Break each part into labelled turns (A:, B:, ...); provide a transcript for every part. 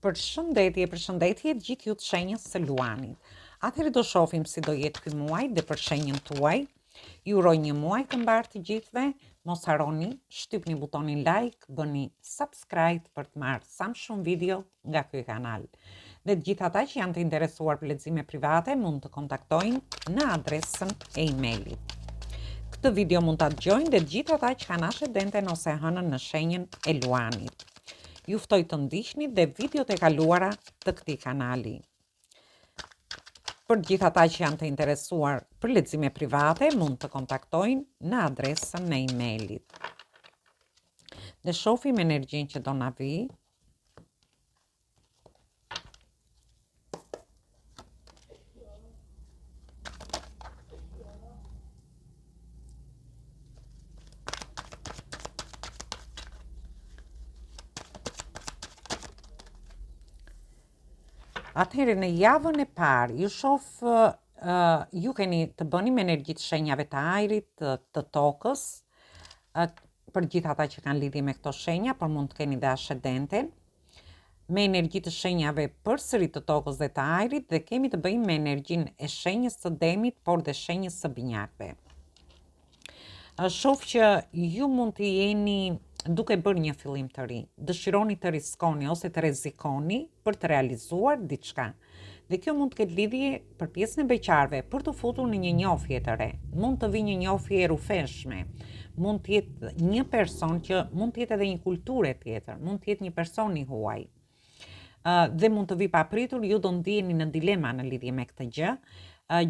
A: Përshëndetje të gjithë ju të shenjës së luanit. Atëherë do shohim si do jetë ky muaj dhe për shenjën tuaj. Ju uroj një muaj të mbarë të gjithëve. Mos harroni, shtypni butonin like, bëni subscribe për të marrë sa më shumë video nga ky kanal. Dhe të gjithë ata që janë të interesuar për lexime private mund të kontaktojnë në adresën e emailit. Këtë video mund ta dëgjojnë dhe të gjithë ata që kanë ascendenten ose hënën në shenjën e luanit. Ju ftoj të ndiqni dhe videot e kaluara të këtij kanali. Për gjithë ata që janë të interesuar për lexime private, mund të kontaktojnë në adresën e emailit. Dhe shohim energjinë që do na vi. Atëherë në javën e parë, ju shoh ju keni të bëni me energji të shenjave të ajrit, të tokës, për gjithë ata që kanë lidhje me këto shenja, por mund të keni dhe ascendenten, me energji të shenjave përsëri të tokës dhe të ajrit, dhe kemi të bëjmë me energjinë e shenjës së demit, por dhe shenjës së binjakëve. Shoh që ju mund të jeni duke bërë një fillim të ri, dëshironi të riskoni ose të rrezikoni për të realizuar diçka. Dhe kjo mund të ketë lidhje për pjesën e beqarëve për të futur në një njohje të re. Mund të vijë një njohje e rrufeshme. Mund të jetë një person që mund të jetë edhe një kulturë tjetër, mund të jetë një person i huaj. Dhe mund të vi papritur, ju do ndiheni në dilema në lidhje me këtë gjë.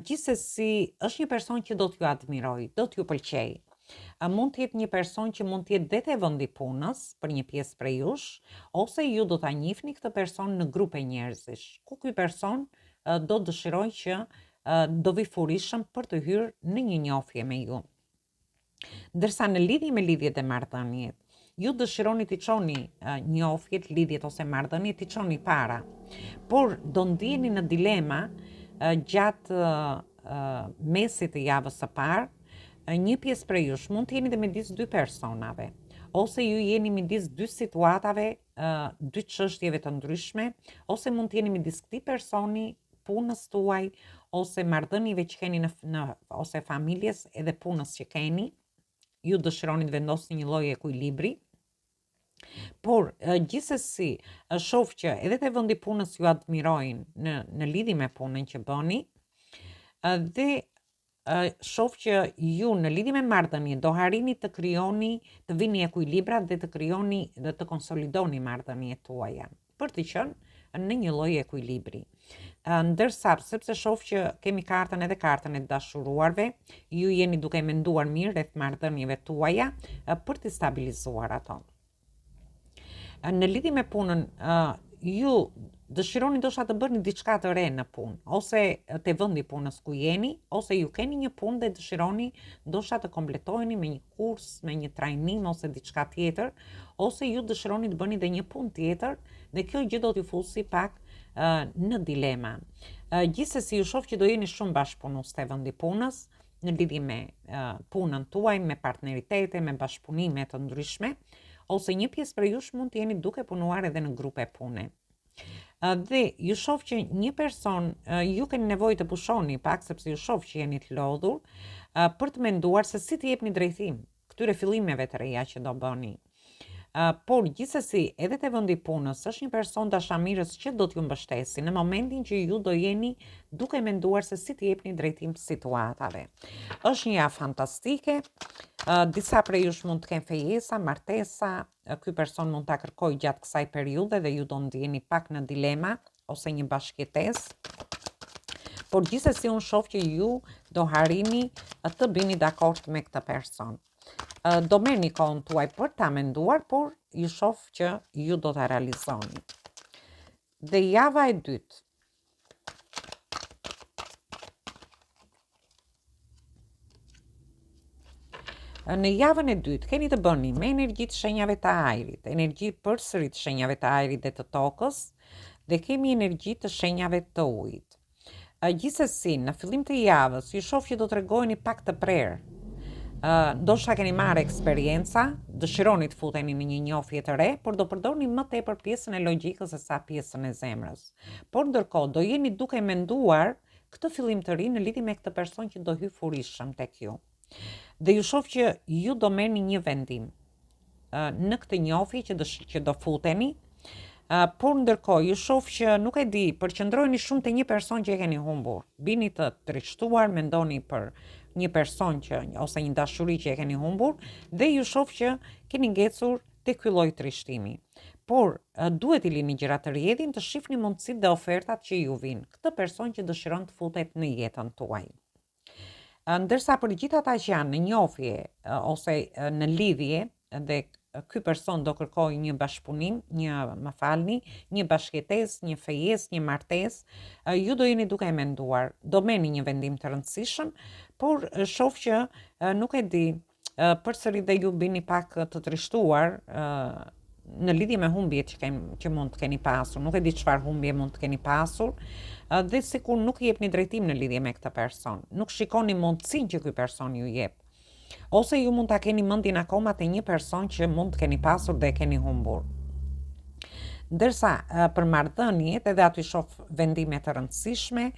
A: Gjithsesi, është një person që do t'ju admiroj, do t'ju pëlqej. Mund të jetë një person që mund të jetë dhe te vendi punës për një pjesë prej jush, ose ju do ta njihni këtë person në grupe njerëzish, ku ky person do dëshiroj që do vi furishëm për të hyrë në një njohje me ju. Ndërsa në lidhje me lidhjet e marrëdhëniet, ju dëshironi t'i çoni njohjet, lidhjet ose marrëdhëniet t'i çoni para, por do ndiheni në dilema gjatë mesit të javës së parë. Një pjesë prej jush mund të jeni dhe midis dy personave, ose ju jeni midis dy situatave, dy çështjeve të ndryshme, ose mund të jeni midis këtij personi, punës tuaj, ose marrëdhënieve që keni në ose familjes edhe punës që keni. Ju dëshironi të vendosni një lloj ekuilibri. Por gjithsesi, shoh që edhe te vendi punës ju admirojnë në lidhje me punën që bëni, dhe shoh që ju në lidhje me marrëdhënie do harrini të krijoni, të vini ekuilibra dhe të krijoni dhe të konsolidoni marrëdhëniet tuaja për të qenë në një lloj ekuilibri. Ndërsa sepse shoh që kemi edhe kartën e dashuruarve, ju jeni duke menduar mirë rreth marrëdhënieve tuaja për të stabilizuar ato. Në lidhje me punën, ju dëshironi ndoshta të bëni diçka të re në punë, ose te vendi punës ku jeni, ose ju keni një punë dhe dëshironi ndoshta të kompletojeni me një kurs, me një trajnim ose diçka tjetër, ose ju dëshironi të bëni dhe një punë tjetër, dhe kjo gjë do t'ju fusi pak në dilema. Gjithsesi, ju shoh që do jeni shumë bashkëpunues te vendi punës, në lidhje me punën tuaj, me partneritete, me bashkëpunime të ndryshme, ose një pjesë prej jush mund të jeni duke punuar edhe në grupe pune. Dhe ju shoh që një person, ju keni nevojë të pushoni pak, sepse ju shoh që jeni të lodhur, për të menduar se si të jepni drejtim këtyre fillimeve të reja që do bëni. Por gjithsesi, edhe te vendi punës është një person dashamirës që do t'ju mbështesi në momentin që ju do jeni duke menduar se si të jepni drejtim situatave. Është një javë fantastike. Disa prej jush mund të kenë fejesa, martesa, ky person mund ta kërkojë gjatë kësaj periudhe dhe ju do ndiheni pak në dilema ose një bashkëjetesë. Por gjithsesi unë shoh që ju do harrini të bini dakord me këtë person. Do merrni kohën tuaj për ta menduar, por ju shoh që ju do ta realizoni. Dhe java e dytë. Në javën e dytë keni të bëni me energji të shenjave të ajrit, energji përsëri të shenjave të ajrit dhe të tokës, dhe kemi energji të shenjave të ujit. Gjithsesi, në fillim të javës, ju shoh që do t'rregoheni pak të prerë. Ndoshta keni marrë eksperienca, dëshironi të futeni në një njohje të re, por do përdorni më tepër pjesën e logjikës se sa pjesën e zemrës. Por ndërkohë do jeni duke menduar këtë fillim të ri në lidhje me këtë person që do hyj furishëm tek ju. Dhe ju shoh që ju do merrni një vendim në këtë njohje që do futeni. Por ndërkohë ju shoh që nuk e di, përqendroheni shumë te një person që e keni humbur. Bini të trishtuar, mendoni për një person ose një dashuri që e keni humbur dhe ju shoh që keni ngecur te ky lloj trishtimi. Por duhet i lini gjërat të rrjedhin, të shihni mundësitë dhe ofertat që ju vijnë. Këtë person që dëshiron të futet në jetën tuaj. Ndërsa për gjithë ata që janë në njohje ose në lidhje dhe ky person do kërkojë një bashkëpunim, një bashkëjetesë, një fejesë, një martesë, ju do jeni duke menduar, do merrni një vendim të rëndësishëm, por shoh që nuk e di, përsëri dhe ju bini pak të trishtuar në lidhje me humbjet që mund të keni pasur. Nuk e di çfarë humbje mund të keni pasur, dhe sikur nuk i jepni drejtim në lidhje me këtë person. Nuk shikoni mundësinë që ky person ju jep. Ose ju mund ta keni mendjen akoma te një person që mund të keni pasur dhe e keni humbur. Ndërsa për marrëdhëniet edhe aty shoh vendime të rëndësishme,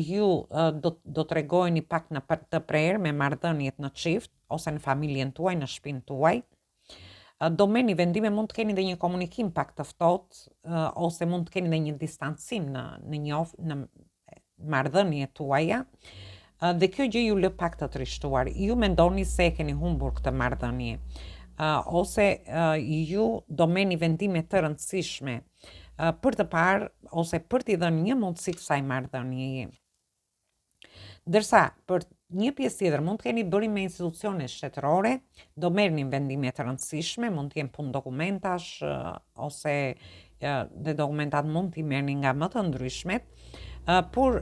A: ju do tregojeni pak në të prerë me marrëdhëniet në çift ose në familjen tuaj, në shtëpinë tuaj. Do merrni vendime, mund të keni dhe një komunikim pak të ftohtë ose mund të keni dhe një distancim në marrëdhëniet tuaja. Dhe kjo gjë ju lë pak të trishtuar. Ju mendoni se e keni humbur këtë marrëdhënie. Ose ju do merrni vendime të rëndësishme për të parë ose për t'i dhënë një mundësi kësaj marrëdhënieje. Ndërsa për një pjesë tjetër mund të keni bërim me institucione shtetërore, do merrni vendime të rëndësishme, mund të jenë punë dokumentash ose dhe dokumentat mund t'i merrni nga më të ndryshmet. Por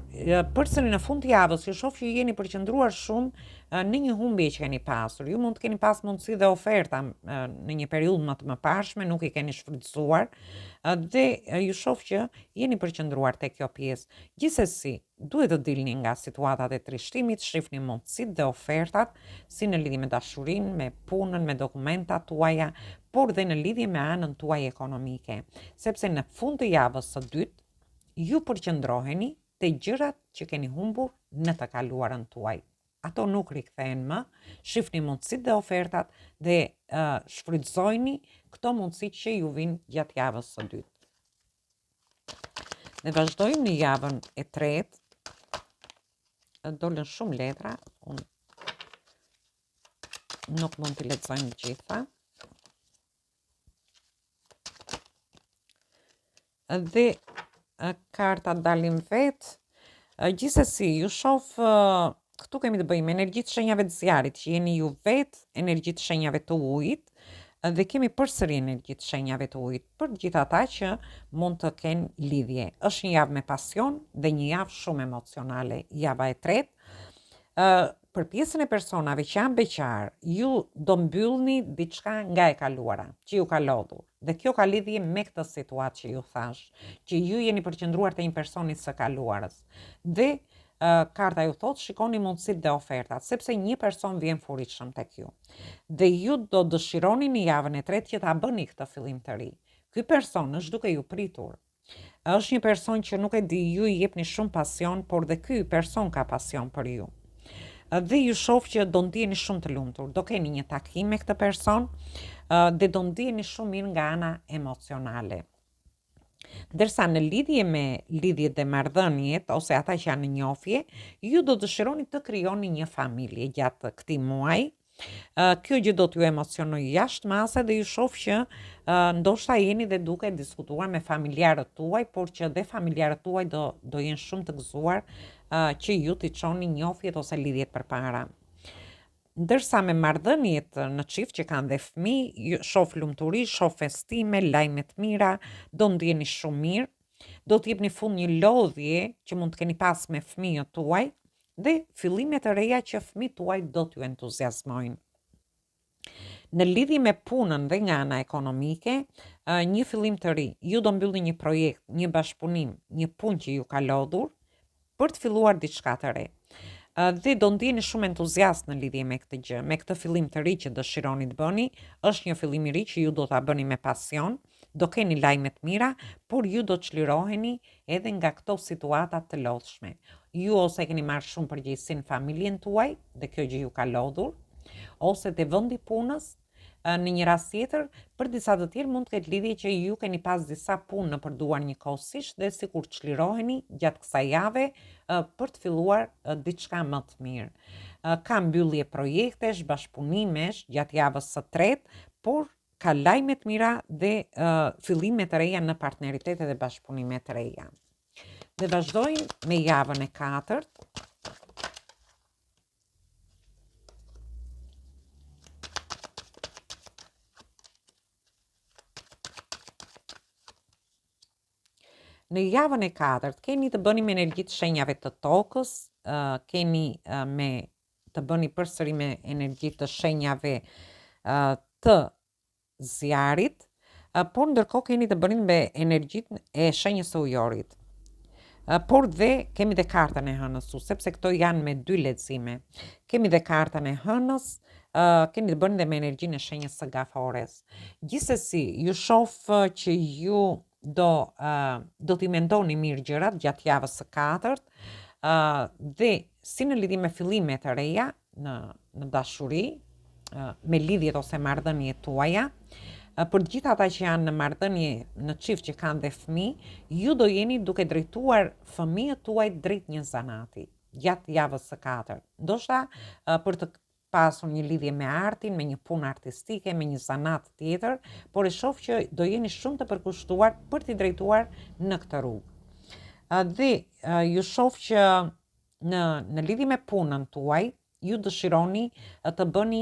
A: përsëri në fund të javës ju shoh që jeni përqendruar shumë në një humbje që keni pasur. Ju mund të keni pas mundësi dhe oferta në një periudhë më të mëparshme, nuk i keni shfrytzuar dhe ju shoh që jeni përqendruar tek kjo pjesë. Gjithsesi, duhet të dilni nga situatat e trishtimit, shihni mundësitë dhe ofertat si në lidhje me dashurinë, me punën, me dokumentat tuaja, por dhe në lidhje me anën tuaj ekonomike, sepse në fund të javës së dytë ju përqendroheni te gjërat që keni humbur në të kaluarën tuaj. Ato nuk rikthehen më, shihni mundësitë dhe ofertat dhe shfrytëzojeni këto mundësi që ju vijnë gjatë javës së dytë. Ne vazhdojmë në javën e tretë. Dolën shumë letra, unë nuk mund t'i lexoj të gjitha. Dhe karta dalin vetë. Gjithsesi, ju shoh këtu kemi të bëjmë energjitë shenjave të zjarit, që jeni ju vetë, energjitë shenjave të ujit, dhe kemi përsëri energjitë shenjave të ujit për gjithë ata që mund të kenë lidhje. Është një javë me pasion dhe një javë shumë emocionale, java e tretë. Për pjesën e personave që janë beqar, ju do mbyllni diçka nga e kaluara, që ju ka lodhur. Dhe kjo ka lidhje me këtë situatë që ju thash, që ju jeni përqendruar te një personi së kaluarës. Dhe karta ju thot, shikoni mundësitë dhe ofertat, sepse një person vjen furitshëm tek ju. Dhe ju do dëshironi në javën e tretë që ta bëni këtë fillim të ri. Ky person është duke ju pritur. Është një person që nuk e di, ju i jepni shumë pasion, por dhe ky person ka pasion për ju. Dhe ju shoh që do ndiheni shumë të lumtur, do keni një takim me këtë person dhe do ndiheni shumë mirë nga ana emocionale. Ndërsa në lidhje me lidhjet dhe marrëdhëniet ose ata që janë në njohje, ju do dëshironi të krijoni një familje gjatë këtij muaji. Kjo gjë do t'ju emocionojë jashtë mase dhe ju shoh që ndoshta jeni dhe duke diskutuar me familjarët tuaj, por që dhe familjarët tuaj do jenë shumë të gëzuar që ju t'i çoni njohjet ose lidhjet përpara. Ndërsa me marrëdhëniet në çift që kanë dhe fëmijë, shoh lumturi, shoh festime, lajme të mira, do ndiheni shumë mirë, do t'jepni fund një lodhje që mund të keni pas me fëmijët tuaj dhe fillime të reja që fëmijët tuaj do t'ju entuziazmojnë. Në lidhje me punën dhe nga ana ekonomike, një fillim të ri, ju do mbyllni një projekt, një bashkëpunim, një punë që ju ka lodhur për të filluar diçka të re. Dhe do ndjeni shumë entuziast në lidhje me këtë gjë, me këtë fillim të ri që dëshironi të bëni. Është një fillim i ri që ju do ta bëni me pasion, do keni lajme të mira, por ju do çliroheni edhe nga këto situata të lodhshme. Ju ose keni marrë shumë përgjegjësi në familjen tuaj dhe kjo gjë ju ka lodhur, ose te vendi punës. Në një rast tjetër, për disa të tjerë mund të ketë lidhje që ju keni pas disa punë në përduar njëkohësisht dhe sikur çliroheni gjatë kësaj jave për të filluar diçka më të mirë. Ka mbyllje projektesh, bashkëpunimesh gjatë javës së tretë, por ka lajme të mira dhe fillime të reja në partneritete dhe bashkëpunime të reja. Dhe vazhdojmë me javën e katërt. Në javën e katërt keni të bëni me energjitë shenjave të tokës, keni me të bëni përsëri me energjitë të shenjave të zjarit, por ndërkohë keni të bëni me energjitë e shenjës së ujorit. Por dhe kemi dhe kartën e hënës, sepse këto janë me dy lexime. Kemi dhe kartën e hënës, keni të bëni dhe me energjinë e shenjës së gafores. Gjithsesi, ju shoh që ju do t'i mendoni mirë gjërat gjatë javës së katërt, dhe si në lidhje me fillime të reja në dashuri, me lidhjet ose marrëdhëniet tuaja, për gjithë ata që janë në marrëdhënie në çift që kanë dhe fëmijë, ju do jeni duke drejtuar fëmijët tuaj drejt një zanati gjatë javës së katërt. Ndoshta për të pasur një lidhje me artin, me një punë artistike, me një zanat tjetër, por e shoh që do jeni shumë të përkushtuar për t'i drejtuar në këtë rrugë. Dhe ju shoh që në lidhje me punën tuaj, ju dëshironi të bëni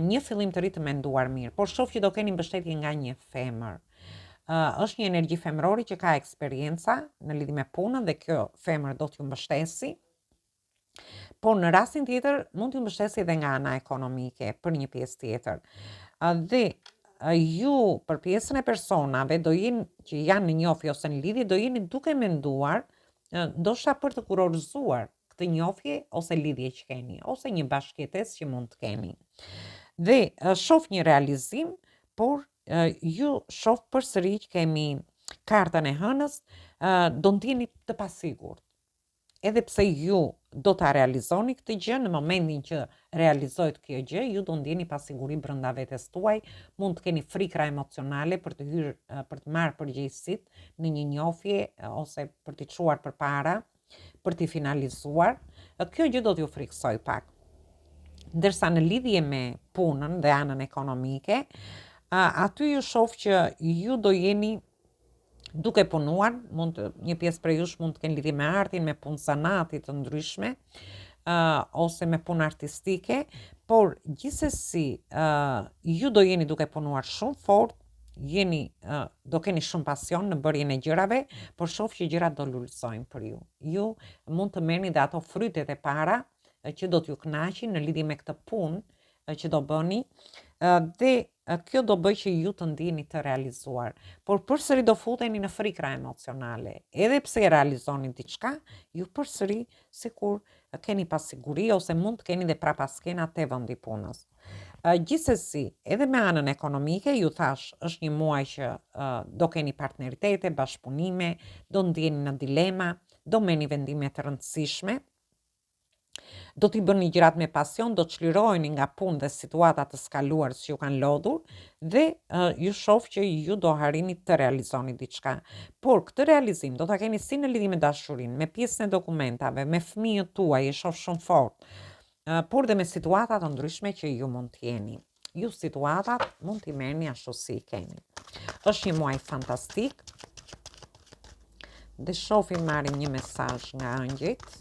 A: një fillim të ri të menduar mirë, por shoh që do keni mbështetje nga një femër. Është një energji femërore që ka eksperienca në lidhje me punën dhe kjo femër do t'ju mbështesi. Por në rastin tjetër mund t'ju mbështesi edhe nga ana ekonomike për një pjesë tjetër. Dhe ju për pjesën e personave do jeni që janë në njofje ose në lidhje do jeni duke menduar ndoshta për të kurorzuar këtë njofje ose lidhje që keni ose një bashkëjetesë që mund të keni. Dhe shoh një realizim, por ju shoh përsëri që kemi kartën e hënës, do ndjeni të pasigurt. Edhe pse ju do ta realizoni këtë gjë, në momentin që realizohet kjo gjë, ju do ndjeni pasiguri brenda vetes tuaj, mund të keni frikra emocionale për të hyrë, për të marrë përgjegjësitë në një njofje ose për t'i çuar përpara, për t'i finalizuar. Kjo gjë do t'ju friksoj pak. Ndërsa në lidhje me punën dhe anën ekonomike, aty ju shoh që ju do jeni duke punuar, një pjesë prej jush mund të kenë lidhje me artin, me punë zanati të ndryshme, ose me punë artistike, por gjithsesi ju do jeni duke punuar shumë fort, do keni shumë pasion në bërjen e gjërave, por shoh që gjërat do lulësojnë për ju. Ju mund të merrni dhe ato frytet e para që do t'ju kënaqin në lidhje me këtë punë që do bëni, dhe kjo do bëj që ju të ndjeni të realizuar, por përsëri do futeni në frikra emocionale. Edhe pse realizoni diçka, ju përsëri sikur keni pasiguri ose mund të keni dhe prapaskena te vendi punës. Gjithsesi, edhe me anën ekonomike, ju thash, është një muaj që do keni partneritete, bashkëpunime, do ndjeni në dilema, do merrni vendime të rëndësishme. Do t'i bëni gjërat me pasion, do çliroheni nga punë dhe situata të skaluar që ju kanë lodhur dhe ju shoh që ju do arrini të realizoni diçka. Por këtë realizim do ta keni si në lidhje me dashurinë, me pjesën e dokumentave, me fëmijët tuaj, e shoh shumë fort, por dhe me situata të ndryshme që ju mund t'jeni. Ju situatat mund t'i merrni ashtu si i keni. Është një muaj fantastik. Dhe shohim marrim një mesazh nga ëngjëjt.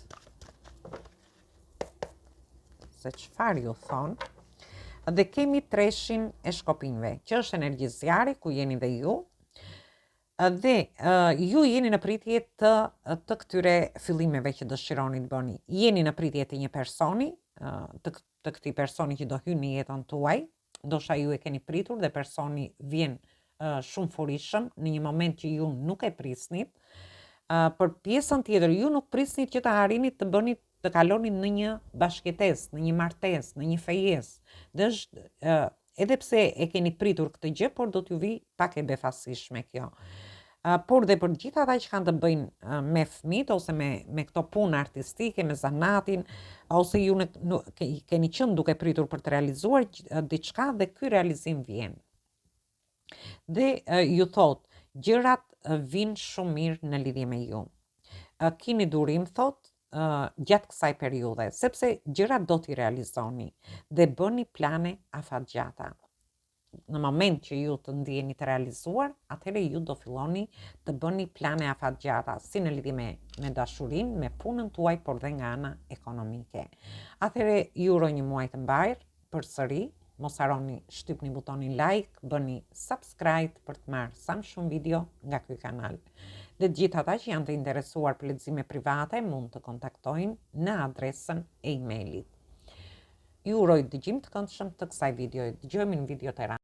A: Se çfarë ju thonë, dhe kemi treshin e shkopinjve, që është energji zjarri, ku jeni dhe ju, dhe ju jeni në pritje të këtyre fillimeve që dëshironi të bëni. Jeni në pritje të një personi, të këtij personi që do hyjë në jetën tuaj, ndoshta ju e keni pritur dhe personi vjen shumë furishëm në një moment që ju nuk e prisnit. Për pjesën tjetër, ju nuk prisnit që të arrinit të bëni të kaloni në një bashkëtesë, në një martesë, në një fejesë. Dhe është edhe pse e keni pritur këtë gjë, por do t'ju vi pak e befasishme kjo. Por dhe për gjitha ata që kanë të bëjnë me fëmijët ose me këto punë artistike, me zanatin, ose ju keni qenë duke pritur për të realizuar diçka dhe ky realizim vjen. Dhe ju thot, gjërat vinë shumë mirë në lidhje me ju. Kini durim, thot, gjatë kësaj periudhe, sepse gjërat do t'i realizoni dhe bëni plane afatgjata. Në moment që ju të ndjeni të realizuar, atëherë ju do filloni të bëni plane afatgjata, si në lidhje me dashurin, me punën tuaj, por dhe nga ana ekonomike. Atëherë ju uroj një muaj të mbarë, përsëri, mos harroni shtypni butonin like, bëni subscribe për të marrë sa më shumë video nga ky kanal. Dhe gjithë ata që janë të interesuar për lexime private mund të kontaktojnë në adresën e emailit. Ju uroj dëgjim të këndshëm të kësaj video. Dëgjojmë në video të